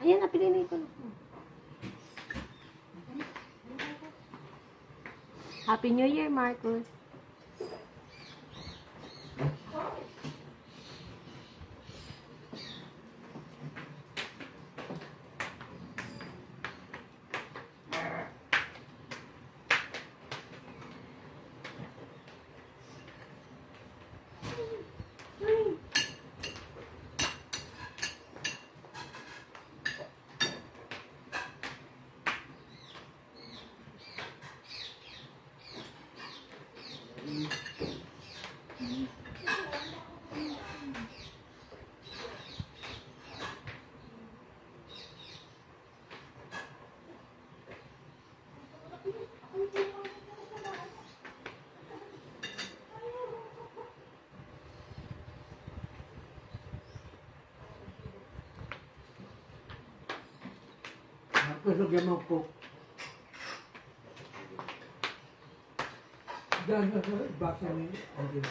Ayan na, pinili ko na. Happy New Year, Marcus. Lagyan mo po. Diyan sa basa ni Odin.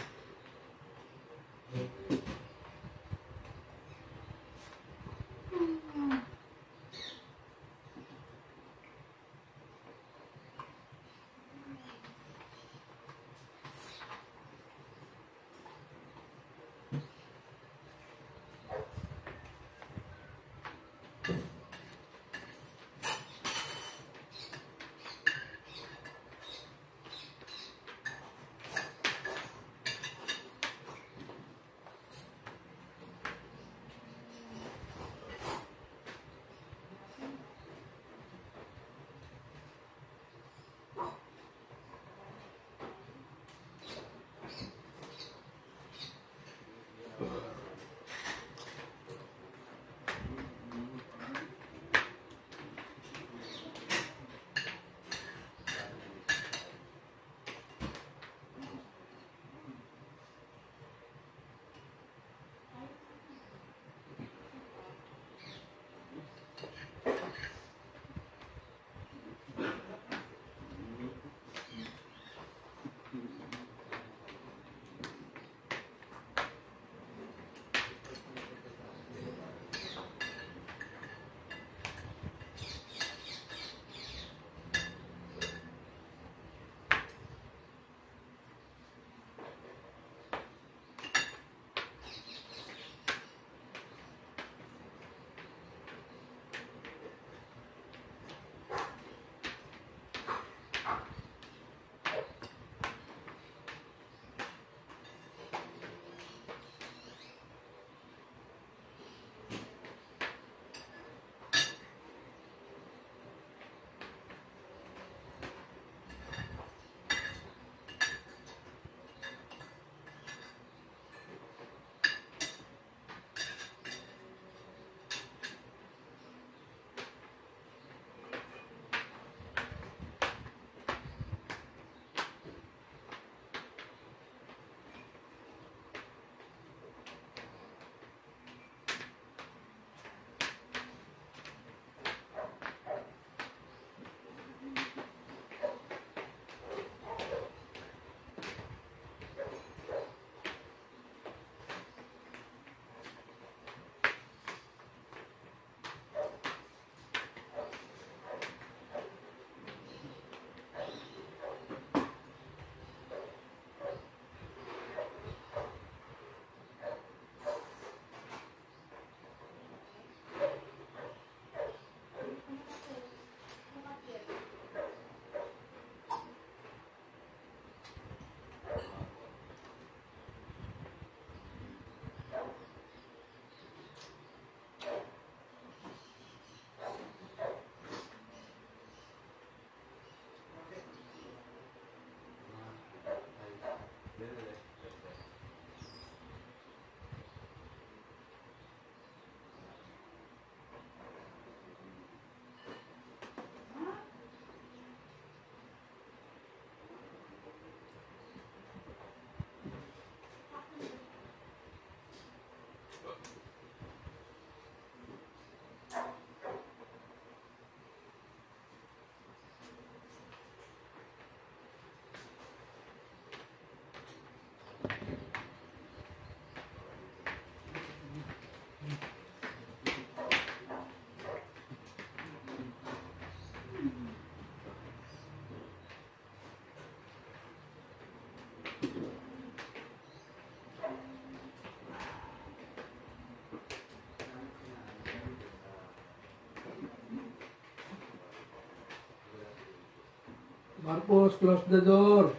Marcos, close the door.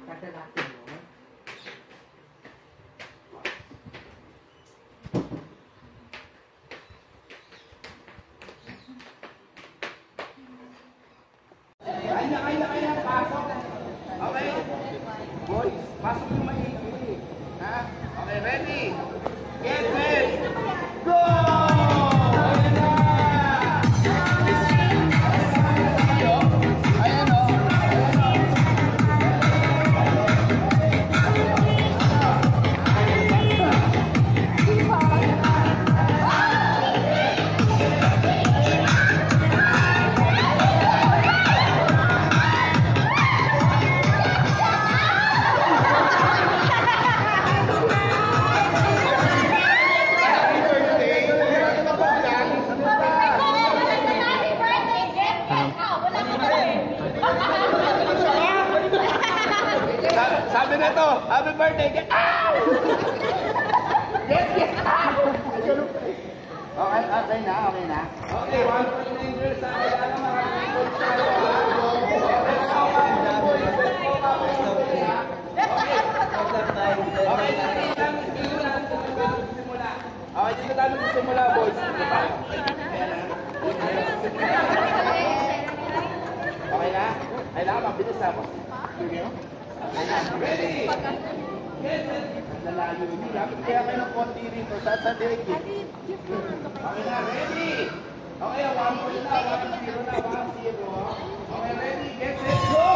Kada natin mo. Kaya, pasok. Okay. Boys, pasok yung maigi. Ha? Okay, ready? Get set. Go! Ayan na! Ayan o. Sabi na to, happy birthday! Get out! Get out! Okay na. Okay, 1.9 years sa kailangan maraming good tayo. Okay, dito tayo magsimula, boys. Okay na? Kailangan mabilis ako. Ready? Get set! Nalayo yun. Lapit kaya kayo ng konti rito. Sa direct yun. Okay na, ready? Okay, 1 point na, 1-0 na, 1-0. Okay, ready? Get set, go!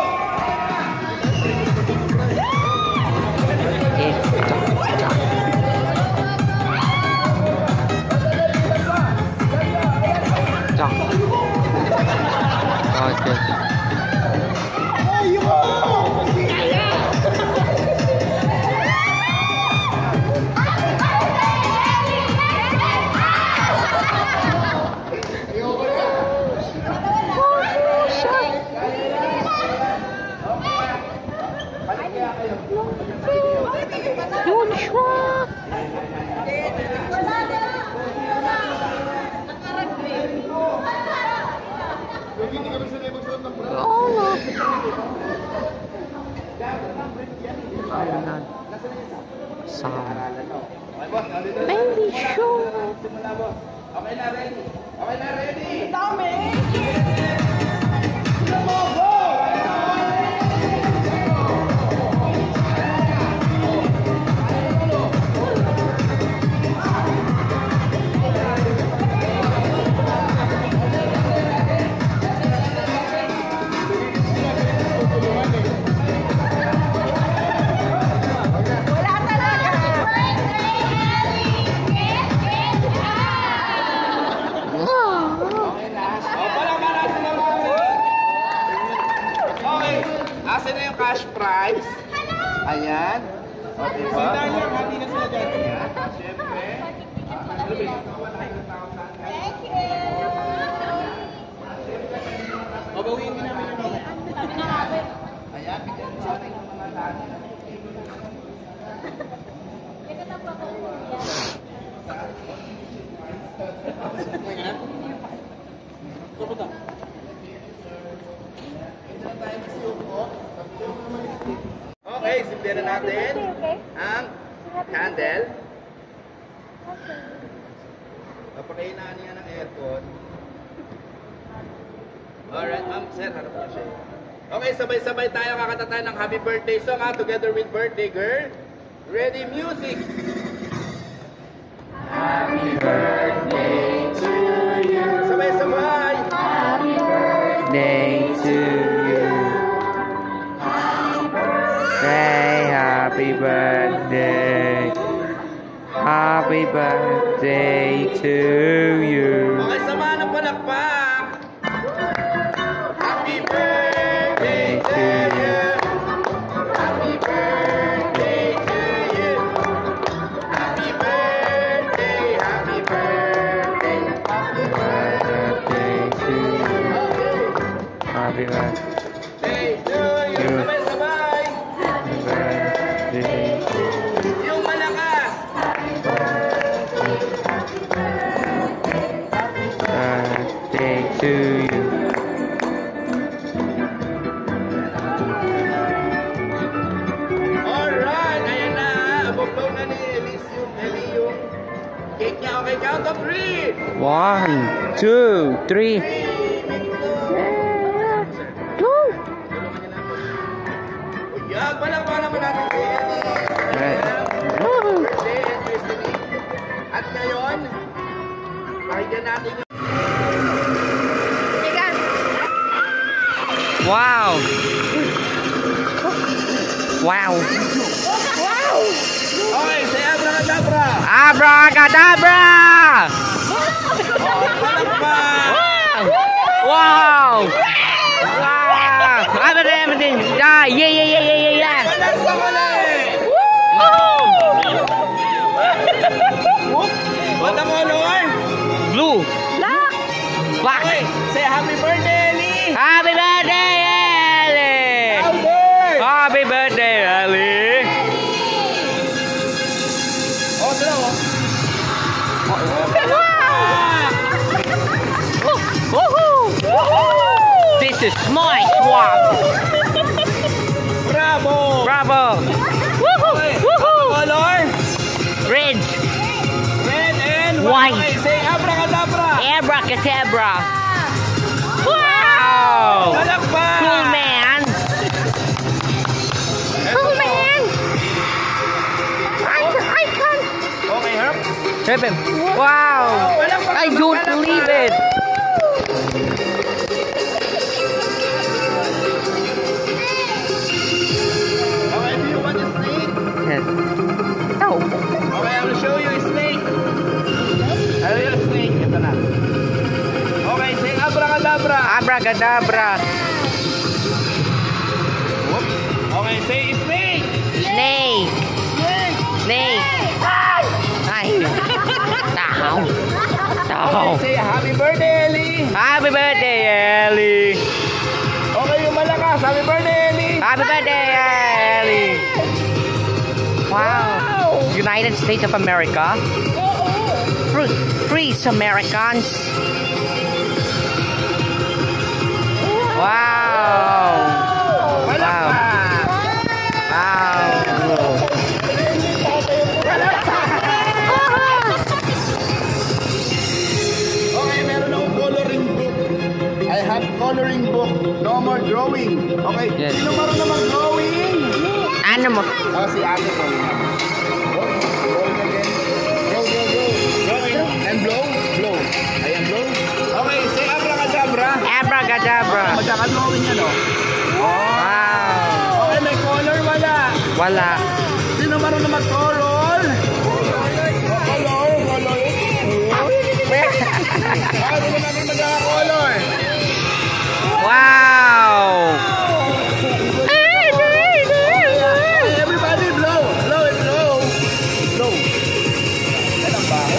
Baby show. Okay na, ready? Okay na, ready? Dami! Asan na yung cash prize? Ayan. O, diba? Hati na sila dyan. Ayan. Siyempre. Thank you! Babawiin din namin yung Ayan. Bigyan mo natin yung mga dati. Okay, simplihan natin ang candle. Papakainaan niya ng aircon. Alright, sir, harap niyo siya. Okay, sabay-sabay tayo kakanta tayo ng happy birthday song together with birthday girl. Ready, music! Happy birthday to you. Sabay-sabay! Happy birthday to you. Say happy birthday. Happy birthday to you. Okay, sama ng palakpak. Happy birthday to you. Happy birthday to you. Happy birthday, happy birthday. Happy Birthday to you. Happy birthday to you. Sabay-sabay. birthday. Yung malakas. Birthday to you. three. 1, 2, 3. Yan, palakpakan naman natin si Eddie. At ngayon, pakinggan natin yung... Wow! Wow! Okay, say abracadabra. Abracadabra! Palakpakan. Wow! Wow! Everything! Yeah, yeah, yeah, yeah, yeah, yeah! Walang sa huli. What the color? Blue! Black! Okay, say happy birthday, Ellie. Happy birthday, Ellie! Albert. Happy birthday, Ellie! Oh, dalawa. This is my swamp! Bravo. Bravo! Okay, color? Red! Red and White. Okay, say abracadabra. Abracadabra! Wow! Palakpakan. Cool, man! Cool, man! I can't... Okay, Herb. Heaven. Wow! I don't believe it! Okay, do you want a snake? No. Okay, I will show you a snake. I will a snake. Ito na. Okay, say abracadabra. Abracadabra! Whoop. Okay, say snake. Snake! Snake. Snake! Ay! Tao! Tao! Okay, say happy birthday, Ellie. Happy birthday, Ellie! Okay, yung malakas. Happy birthday, Ellie. Happy birthday, Ellie! Wow! United States of America? Free Americans! Wow! Palakpakan. Wow! Okay, meron akong coloring book. I have coloring book. No more drawing. Okay, Yes. sino marunong mag-drawing? Ano mo? Oh, si ate ko. Drawing again. Draw. Drawing. And blow. Ayan, blow. Okay, say abracadabra. Abracadabra! Magkaka-drawing yan, oh. Wow! Okay, may color, wala. Wala. Sino marunong mag-color? Color. Ah, sino namin magkaka-color? Wow! Okay, everybody, blow. Blow. Yan ang baho.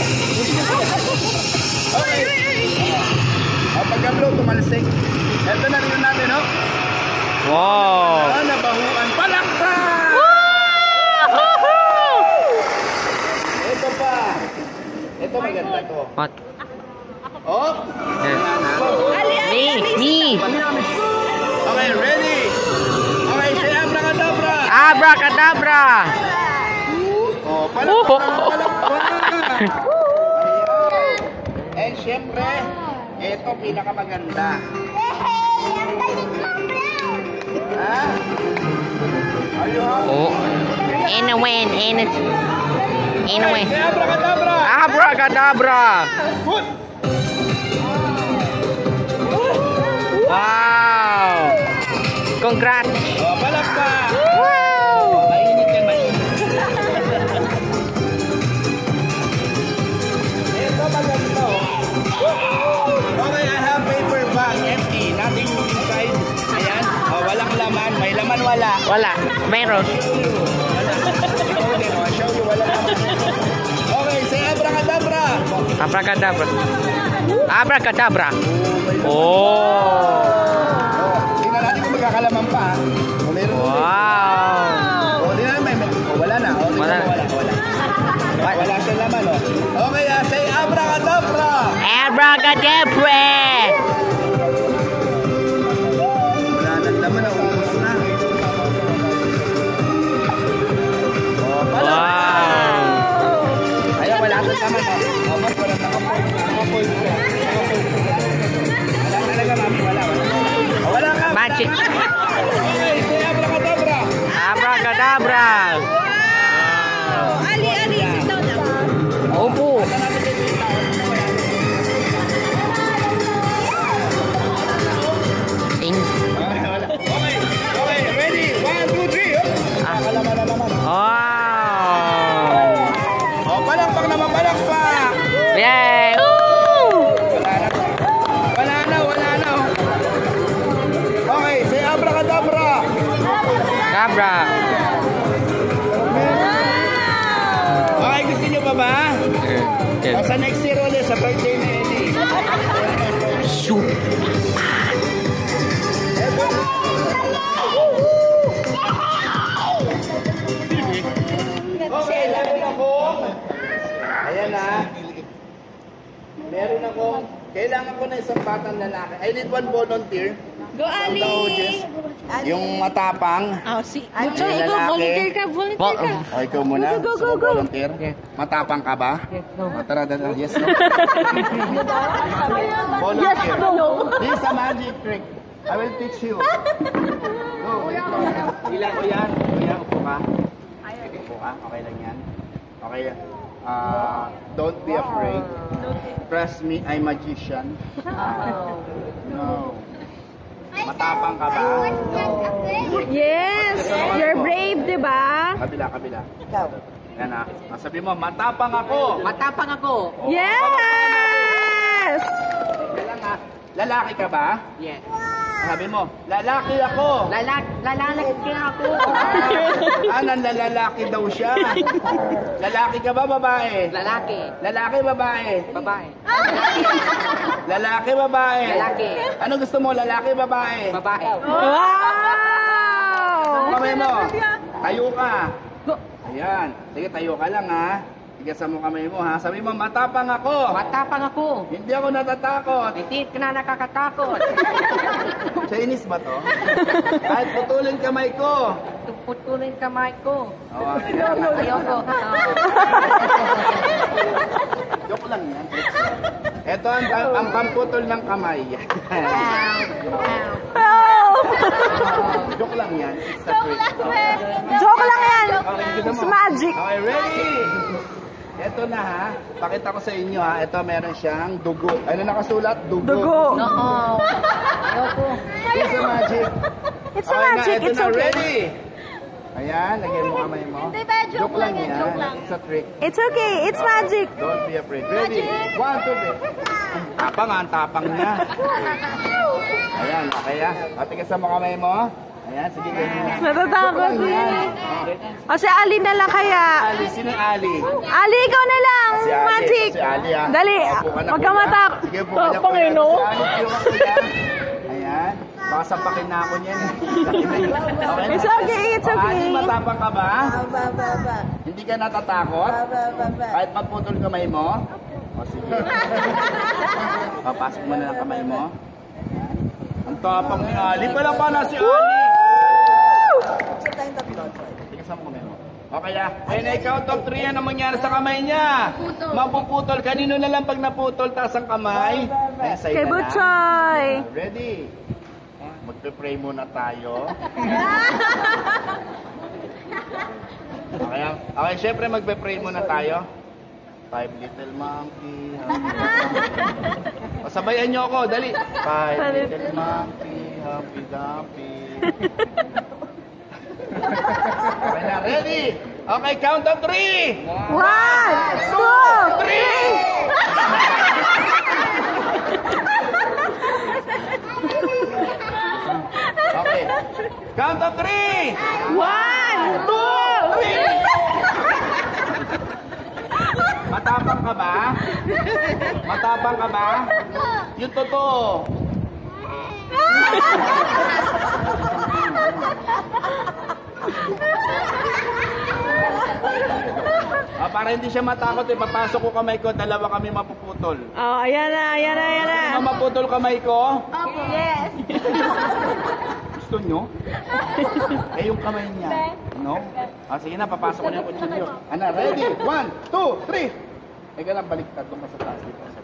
Okay. Pagka-blow, tumalsik. Ito na rin natin, no? Wow! Ah, nabahuan. Palakpak! Ito pa. Ito maganda to. What? Oh! Me! Okay, ready? Okay, say abracadabra. Abracadabra! Oh, palakpak. And syempre, ito pinakamaganda. Ha? Are you happy? Oh. In a win, in a win. Say abracadabra. Abracadabra! Good. Wow! Congrats! Oh, palakpak. Wow! Mainit yan, mainit. Ito maganda, oh. Okay, I have paper bag, empty, nothing inside. Ayan, oh, walang laman, may laman wala. Wala. Meron. Show you, wala laman. Okay, say abracadabra. Abracadabra. Abracadabra. Oh! Oh, tingnan natin kung magkakalaman pa. Kung meron ulit. Wow! Oh, tingnan natin, wala na. Oh, tingnan mo, wala. Wala siyang laman, oh. Okay, say abracadabra. Abracadabra! Wala nang laman, ubos na. Oh, pala. Wow! Ayan, wala nang laman, oh. Oh, mas wala nang laman. Sa next year ulit, sa birthday ni Eddie. Shoot. Okay, meron ako. Ayan na. Meron ako. Kailangan ko na isang batang lalaki. I need one volunteer. Go, From the Ali! audience. Yung matapang. Oh, si... Yung Butchoy, ikaw, lalaki. volunteer ka, volunteer ka. O, ikaw muna. Go, go, Gusto mo go, go. volunteer? Matapang ka ba? O, tara, tara. Yes, no? Volunteer. Yes, no. This is a magic trick. I will teach you. Go. Ilan ko yan? Kuya, upo ka. Upo ka. Okay lang yan. Okay. Don't be afraid. Trust me, I'm magician. No. Matapang ka ba? Yes! You're brave, di ba? Kabila, kabila. Ikaw. Yan na. Sabi mo, matapang ako. Matapang ako. Yes! Kailan nga, lalaki ka ba? Yes. Sabi mo, lalaki ako. Lalaki ako. Lalaki daw siya. Lalaki ka ba, babae? Lalaki. Lalaki, babae? Babae. Lalaki, babae? Lalaki. Ano gusto mo, lalaki, babae? Babae. Wow! Kamay mo. Tayo ka. Ayan. Sige, tayo ka lang ha. Tigasan mo kamay mo ha. Sabi mo, matapang ako. Matapang ako. Hindi ako natatakot. Hindi ka na nakakatakot. Chinese ba to? Kahit putulin kamay ko. Putulin kamay ko. Oh, Ayoko. joke lang yan. Ito ang pamputol ng kamay. Joke lang yan. It's a trick. Joke lang yan! Okay, tignan mo. It's magic! Okay, ready? Ito na ha. Pakita ko sa inyo ha. Ito meron siyang dugo. Ano nakasulat? Dugo. Dugo! Oo. Ayoko. It's a magic. It's a magic, Ito it's na, okay. ready? Ayan, lagyan mo kamay mo. Hindi ba? Joke lang yan, joke lang. It's a trick. It's okay, it's magic! Don't be afraid. Ready? 1, 2, 3. Tapang ha, ang tapang niya. Ayan, okay ha. Patigasan mo kamay mo. Ayan, sige ganyan. Natatakot Joke lang yan. O si Ali na lang kaya. Ali, sino yung Ali? Ali, ikaw na lang! Si Ali. Magic! Si Ali ha. Dali, Upo ka na, wag ka kuya. matak. Sige, upo ka na, kuya. Panginoon. Si Ali, upo ka, kuya. Ayan. Baka sampakin na ako niyan. Okay na. It's okay, it's O, Ali, okay. matapang ka ba? Hindi ka natatakot? Kahit magputol kamay mo? O sige. Papasok mo na ng kamay mo. Ang tapang ni Ali. Pala pa na si Ali. Tigasan mo kamay mo. Okay ah. Ayun na, count of 3 yan ang mangyari sa kamay niya. Mapuputol. Kanino na lang pag naputol taas ang kamay? Ayan, sa'yo Kay na lang. Butchoy! Ready? Magpe-pray muna tayo. Okay, syempre magpe-pray muna tayo. 5 little monkey. Pasabayan niyo ako, dali. 5 little monkey, happy dumpy. Okay na, ready? Okay, count of 3. 1, 2, 3! Okay. Count of 3. 1, 2, 3! Matapang ka ba? Matapang ka ba? Yung totoo. Para hindi siya matakot, ipapasok ko kamay ko, dalawa kami mapuputol. Oh, ayan na, ayan na, ayan na. Ano maputol kamay ko? Yes. Gusto nyo? Eh yung kamay niya. No? Sige na, papasok ko na yung kutsilyo. Ano, ready? 1, 2, 3. Eka lang, baliktad doon ka sa taas dito. 1,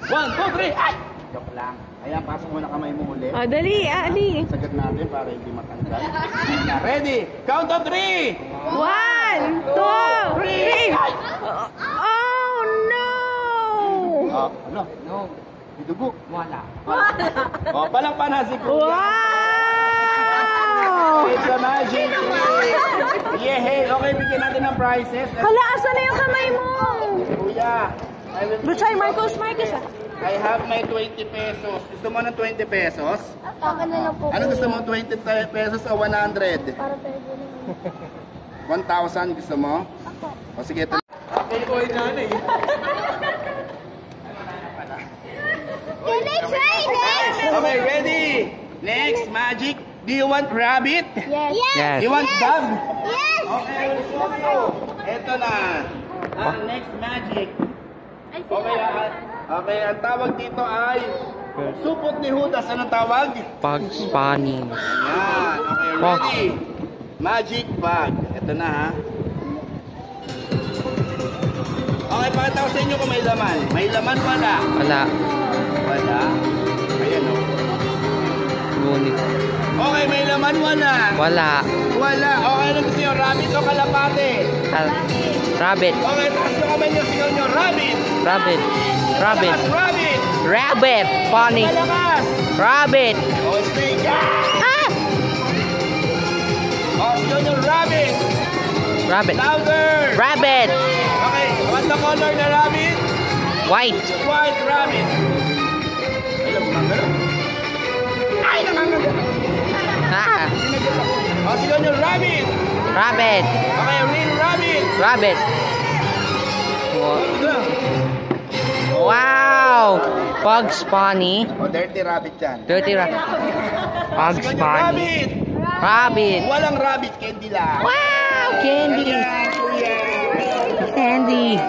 2, 3. Ay! Joke lang. Ayan, pasok mo na kamay mo ulit. Oh, dali, Ali. Sagad natin para hindi matanggal. Ayan, ready? Count of 3. 1, 2, 3! Oh, no! Ano? No. May dugo. Wala. Palakpan na si Kuya. Wow! It's a magic trick. Yeah, hey. Okay, bigyan natin ng prizes. Hala, asan na yung kamay mo? Kuya, I will... Butchoy, Marcos, Marcos. I have my 20 pesos. Gusto mo ng 20 pesos? Akin na lang po. Ano gusto mo? 20 pesos o 100? Para tayo 1,000 gusto mo? O sige, ito. Okay, Okay, next, right? Next. Okay, ready? Next, magic. Do you want rabbit? Yes. Yes. You want dog? Yes. Okay, let's go. Ito na. Ang next magic. Okay, ang tawag dito ay supot ni Judas. Anong tawag? Bugs Bunny. Yan. Okay, ready? Magic bag. Ito na ha. Okay, pakita ko sa inyo kung may laman. May laman wala. Wala. Wala. Ayan o. Ngunit. Okay, may laman wala. Wala. Wala. Okay, ano gusto nyo? Rabbit o kalapate? Rabbit. Okay, taas yung kamay nyo. Sigaw nyo. Rabbit. Rabbit. Rabbit. Malakas, rabbit. Rabbit. Bunny. Malakas. Rabbit. Oh, snake. Ah! Oh, sigaw nyo. Rabbit. Rabbit. Louder. Rabbit. Okay, what the color na rabbit? White. White rabbit. Ay, namangalo. Ay, namangalo. Ah. Oh, sigaw nyo. Rabbit. Rabbit. Okay, real rabbit. Rabbit. Sigaw. Wow. Bugs Bunny. Oh, dirty rabbit yan. Dirty rabbit. Bugs Sigaw nyo. Bunny. Rabbit. Rabbit. Walang rabbit, candy lang. Wow. Candy. Ayan, kuya. Candy. Sa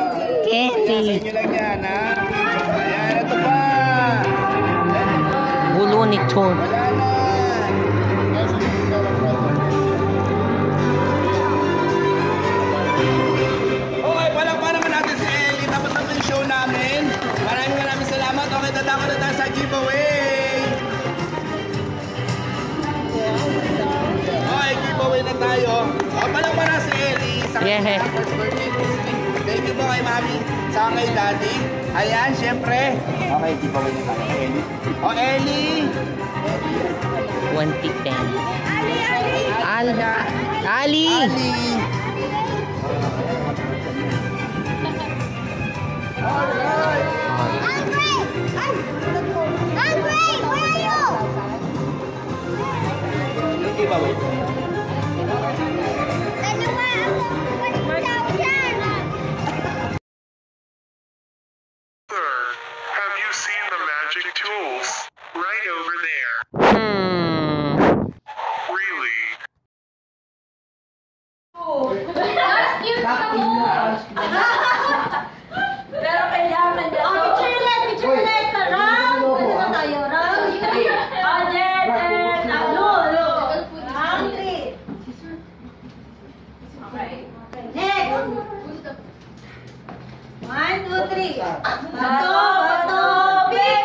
Candy. inyo lang yan, ha? Ayan, ito pa. Bulo ni Ton. Wala na. Okay, palakpakan naman natin si Ellie. Tapos na po yung show namin. Maraming salamat. Okay, dadako na tayo sa giveaway. Okay, giveaway na tayo. O, palakpakan na si Ellie. Sa Yeah. first birthday. Thank you po kay Mami. Sa kay Daddy. Ayan, syempre. Okay, giveaway na tayo. Ellie. O, Ellie. 2010. Ali. Ali. Andre! Andre! Where are you? Yung giveaway. Dalawa ako. 20,000. Have you seen the magic tools? Right over there. Really? Pero kailangan na. Oh, picture ulit. Round. Ano na tayo? Round. Oh, Jen. Lulo. Hungry. Next. 1, 2, 3. Bato, pick.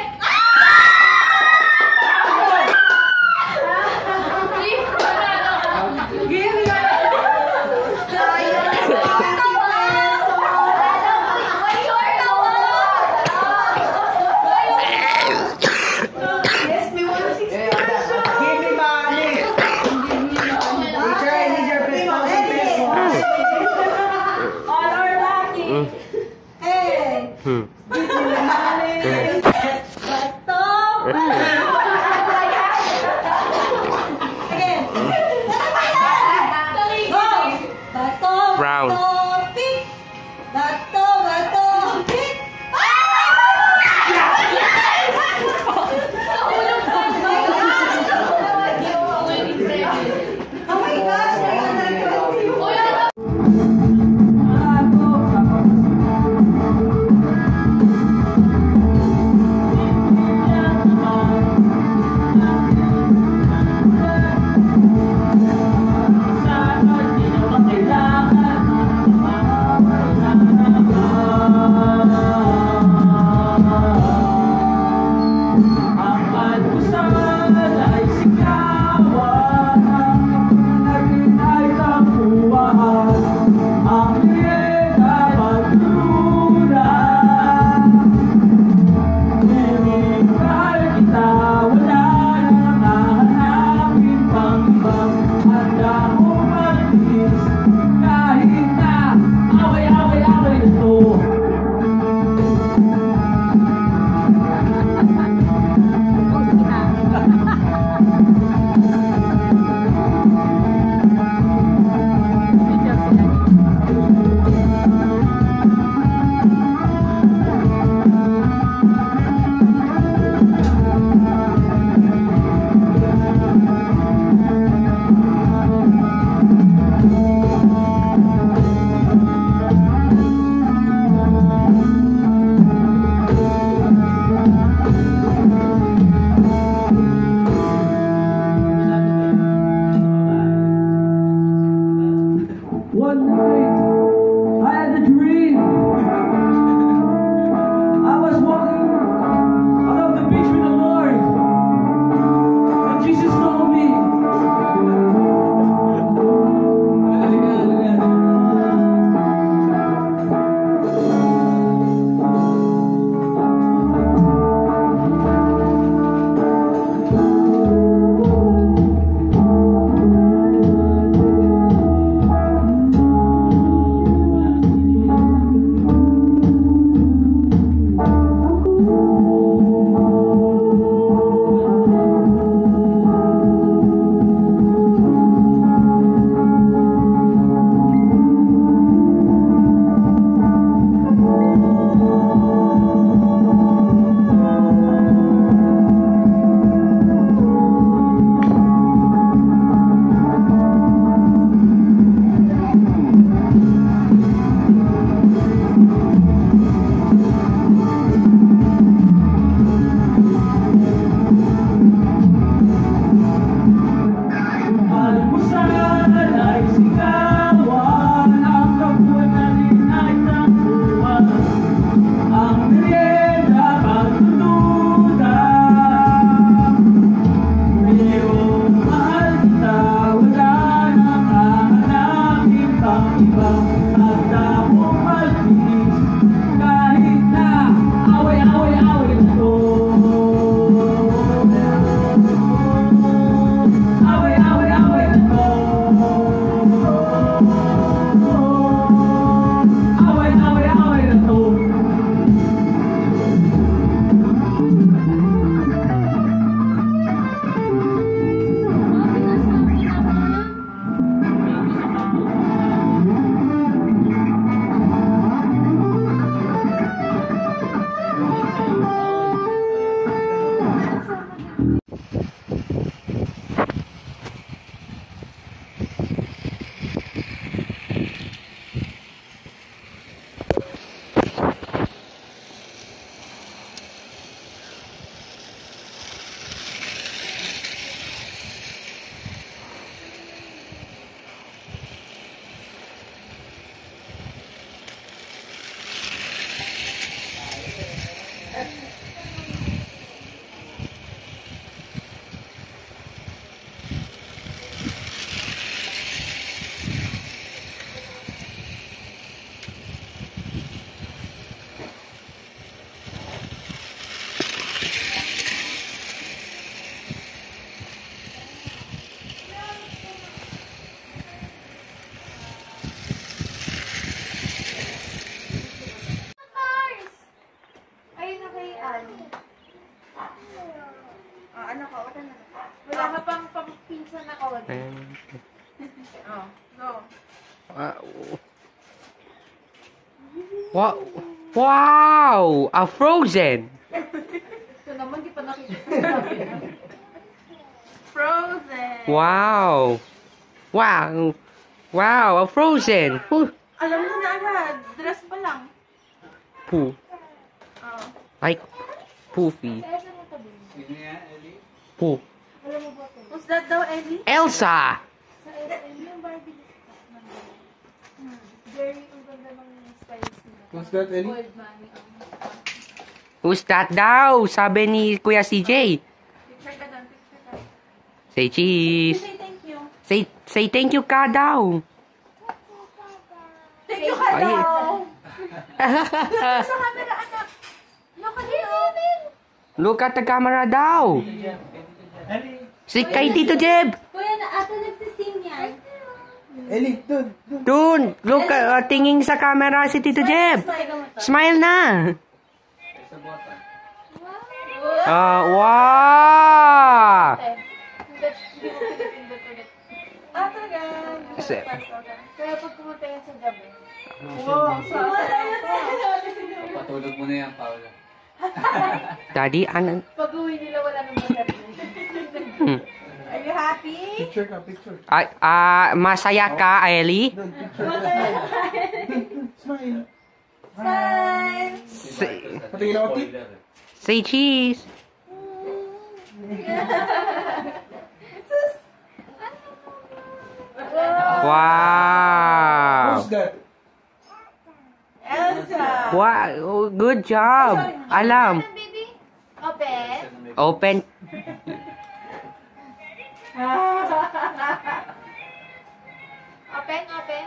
Brown. Ano ka? Wala na. Wala ka pang pinsan na ko. Oh, no. Wow! A Frozen! Ito naman, di pa nakikita. Frozen! Wow! Wow! Wow! A Frozen! Alam mo na agad. Dress pa lang. Poo. Oh. Like Poofy. Poo. Who's that daw, Ellie? Elsa! Very ang ganda ng styles nila. What's that, Ellie? Gold money. Who's that daw? Sabi ni Kuya CJ. Picture ka doon, picture ka. Say cheese. Say thank you. Say thank you ka daw. Thank you ka Ay. daw. Sa camera, anak. Look at you. Look at the camera daw. Si kay Tito Jeb. Kuya, ata nagsising yan. Ellie, dun. Dun. Look, tingin sa camera si Tito Jeb. Smile na. Wow. Talaga. Kasi- Kaya pag pumunta yan sa gabi. Wow, Patulog mo na yan, Paula. Daddy, ano? pag uwi nila, wala nang magabi. Are you happy? Picture ka, picture. Masaya ka, Ellie? Dun, picture. Smile. Bye! Patingin ako, Tip. Say cheese. Wow. Who's that? Elsa! Wow, good job. Alam. Baby? Open. Open. Open.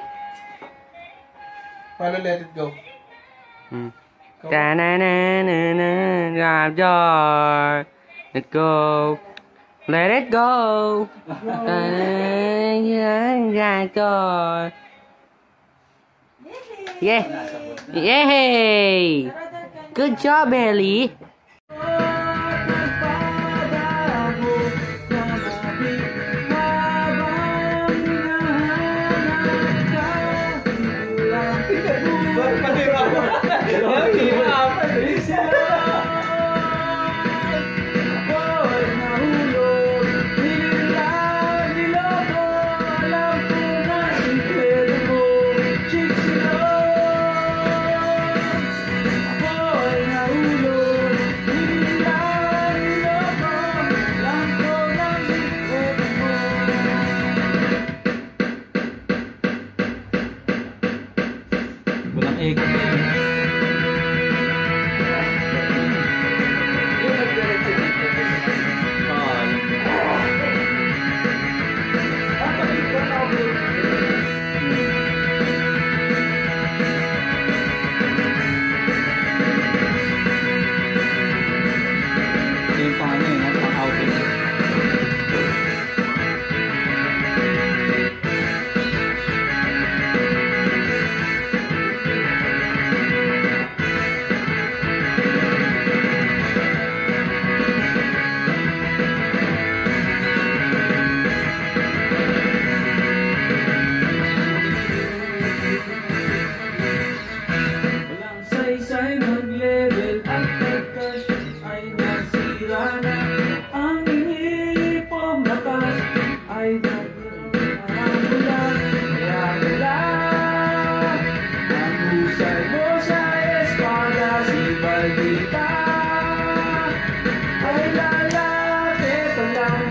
Paano let it go? Ta-na-na-na-na, grab door. Let go. Let it go. Ta-na-na-na, grab door. Yeah. Yay! Good job, Ellie. Walang egg. Ito yung pang ano yun, pang outing. Walang saysay mag-level at pagkas ay nasira na. Ang inipong lakas ay nagmamula. Kaya wala ang husay mo sa espada. Si Baldita ay lalapit lang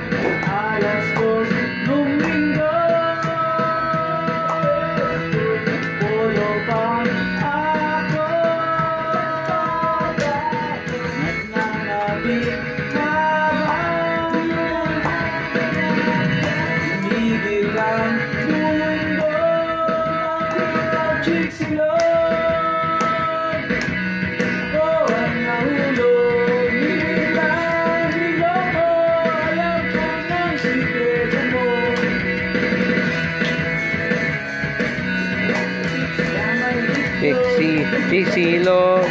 alas 2 nung linggo. Polo pa ako nagnanabik habang umigil ang mundo. Chiksilog o ang nahulog, nilang niloko. Alam ko ng sikreto mo. Chiksi Lo.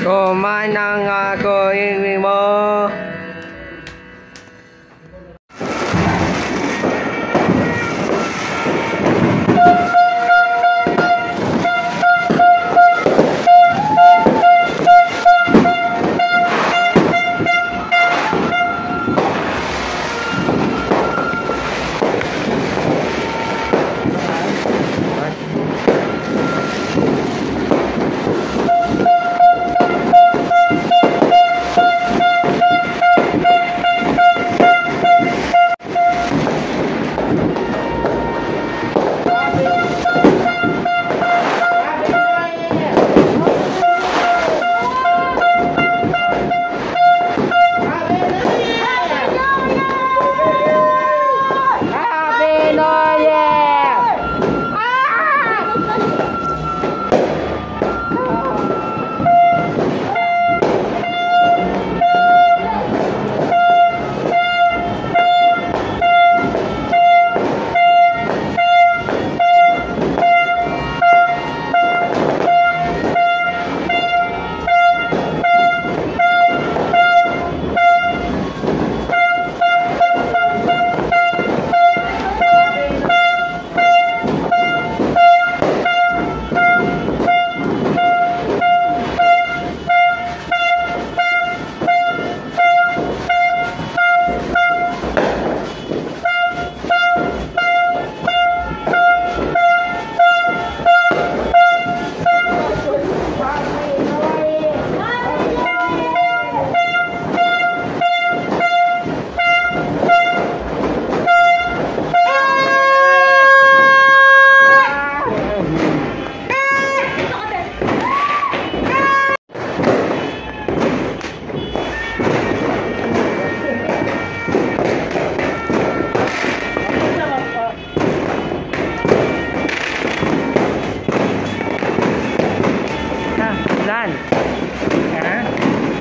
Kumanang ako ini mo.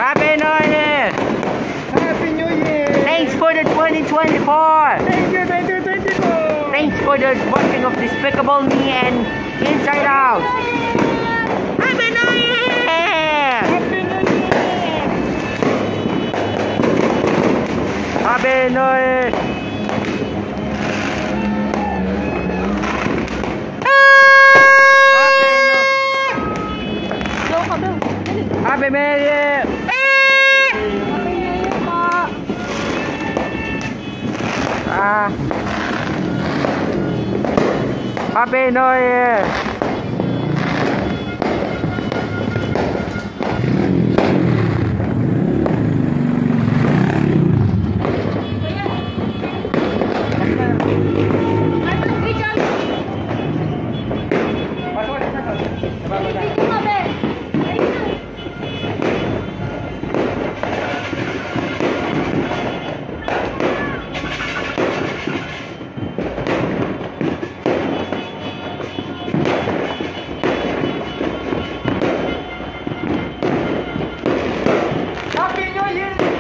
Happy New Year! Happy New Year! Thanks for the 2024! Thank you, 2024! Thanks for the watching of Despicable Me and Inside Out! Happy New Year! Happy New Year! Happy New Year! Happy New Year! Happy New Year!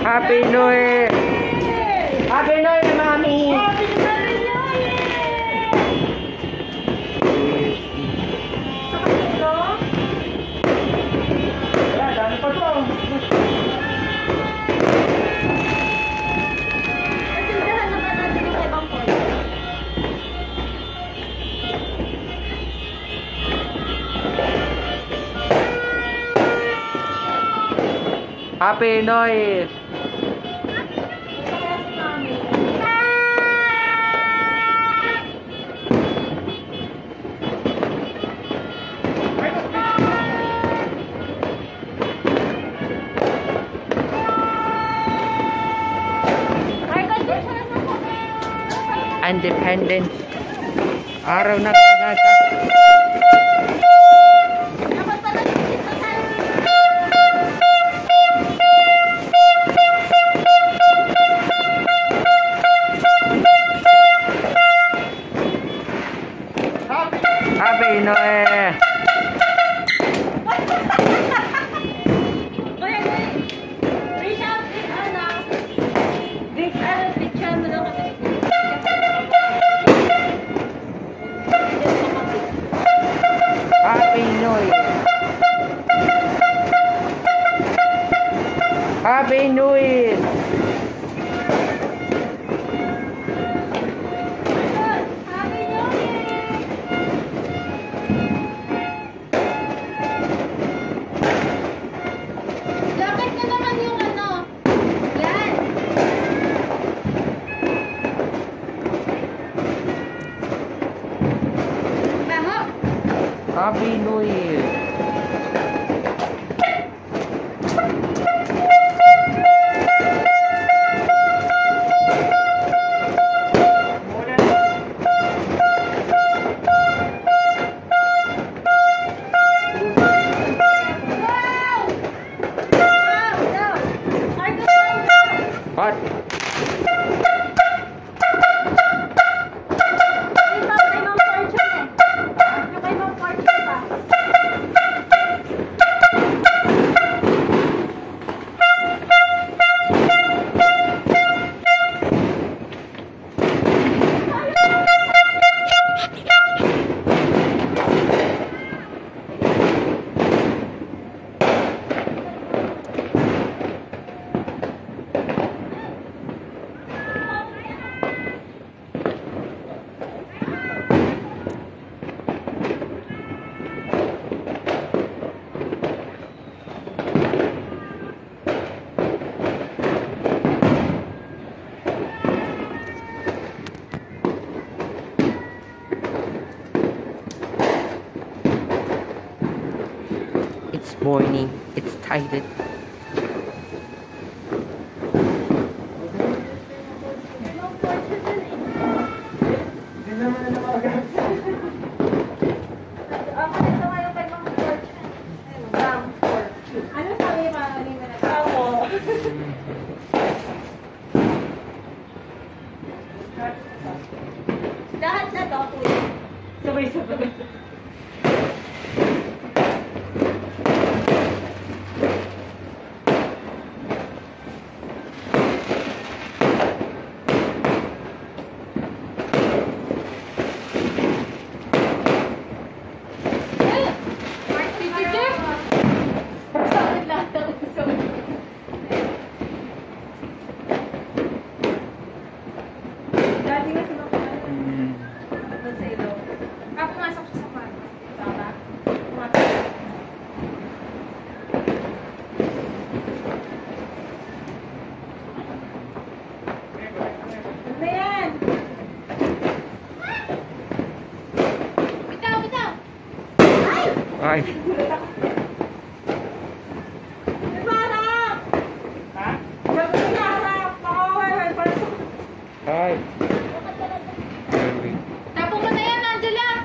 Happy New Year! Happy New Year, Mommy! Happy New Year! Wala, dami pa to. Kasindahan naman natin yung ibang point. Happy New Year! Independence. Araw ng Pag-asa. Happy New Year! Reach out, picture mo lang kami. Happy New Year! Lakad na naman yung ano. Yan. Baho. Happy New Year! Hot! It's morning. It's tired. Ano sabi mo? Ako. Lahat na to, kuya. Sabay-sabay. Ay! Ay! Tapo mo na yan, Angela!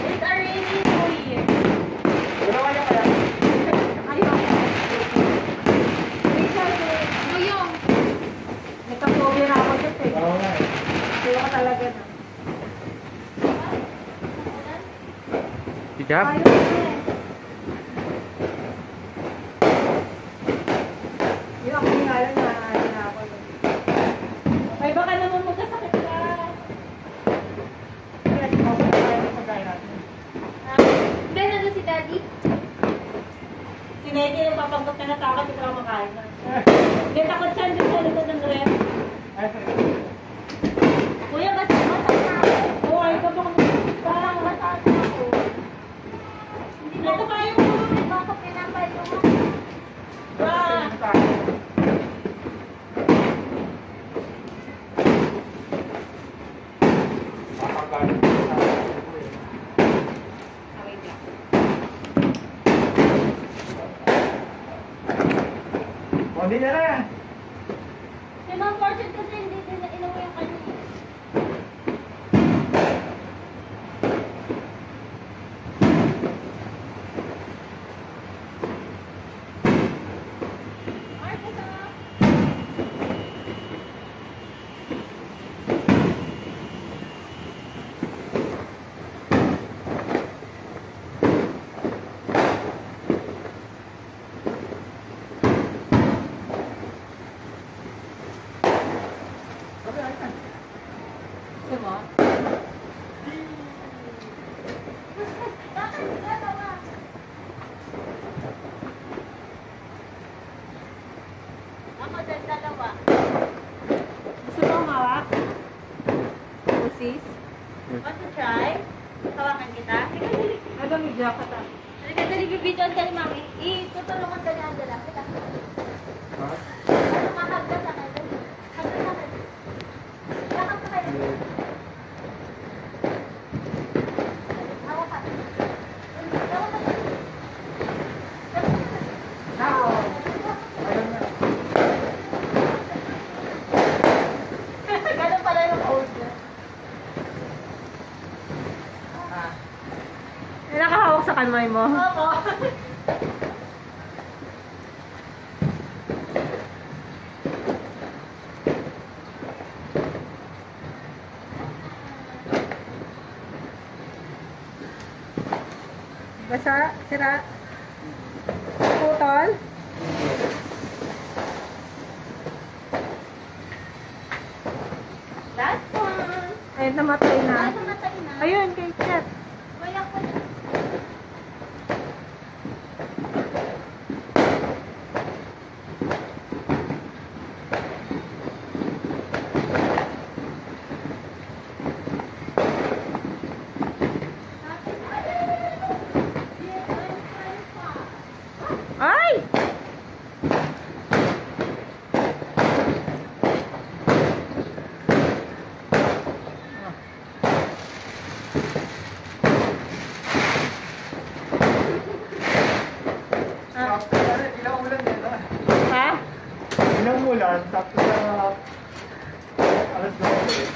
It's a rainy New Year. Buyong. Nagka-phobia na ako dito eh. Oo nga eh. Kaya ka talaga na. Good job. Ayun eh. Yung ako nga lang na ako. Ay, baka naman magkasakit ka. Kaya di mo ba tayo ng pagkain natin? Hindi, nandun si Daddy. Si Daddy yung papanggap na natakot, ikaw makain na. Hindi, takot siya dun sa likod ng ref. Ay, sorry. Kuya, basta masak na ako. Oo, ay, parang masak na ako. Ito pa yung tulungan. Baka pinapay ko mo. Hindi na na. Si Ma'am Fortune kasi hindi din na inuwi yung kanya. sis? Want to try? Tawakan kita? Ano may jacket ah? Halika, dali, bibidyoan ka ni Mami. Tutulungan ka ni Angela. Halika. Ano, mahagda sa akin. Hagda sa akin. Lakad ka kayo. Hawa ka. Hawa ka. Ganun pala yung old niya. Nakahawak sa kamay mo. Opo. Basa, sira. Putol. Last one. Ay, namatay na. Namatay na. Ayun, kay Chat. Wala ko na. Ay! Ilang ulan din, ha? Ha? Ilang ulan, tapos sa alas 12.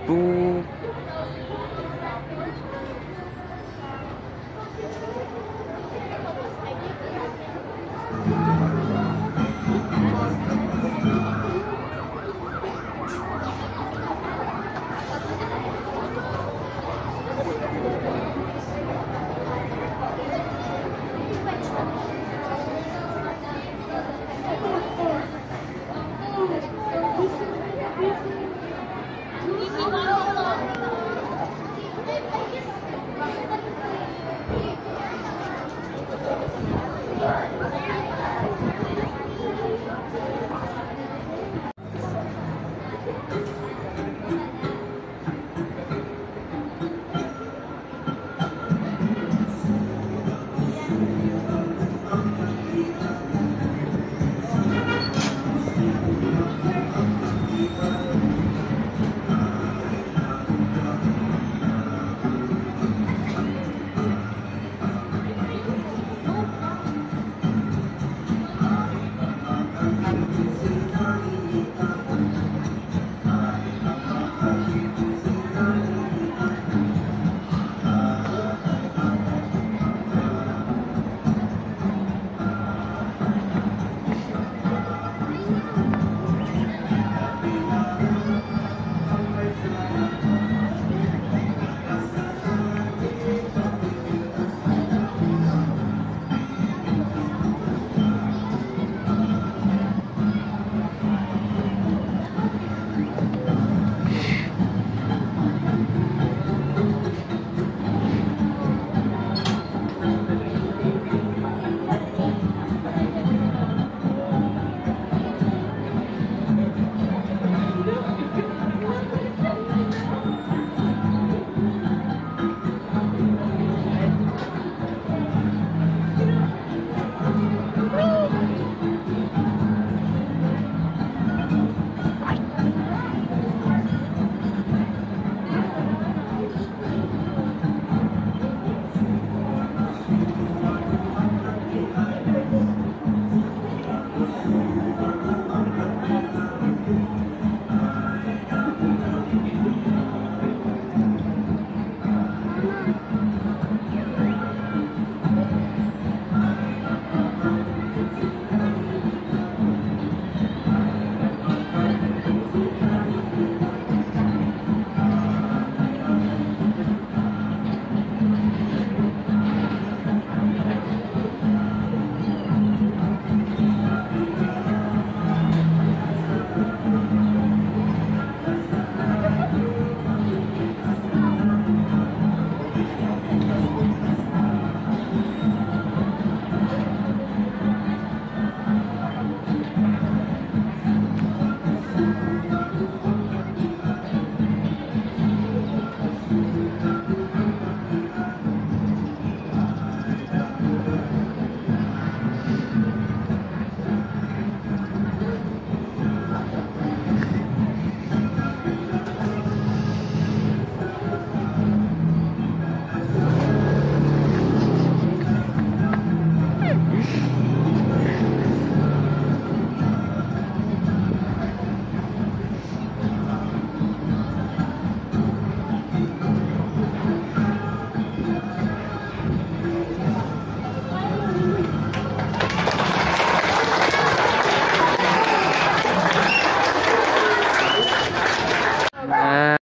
Boo.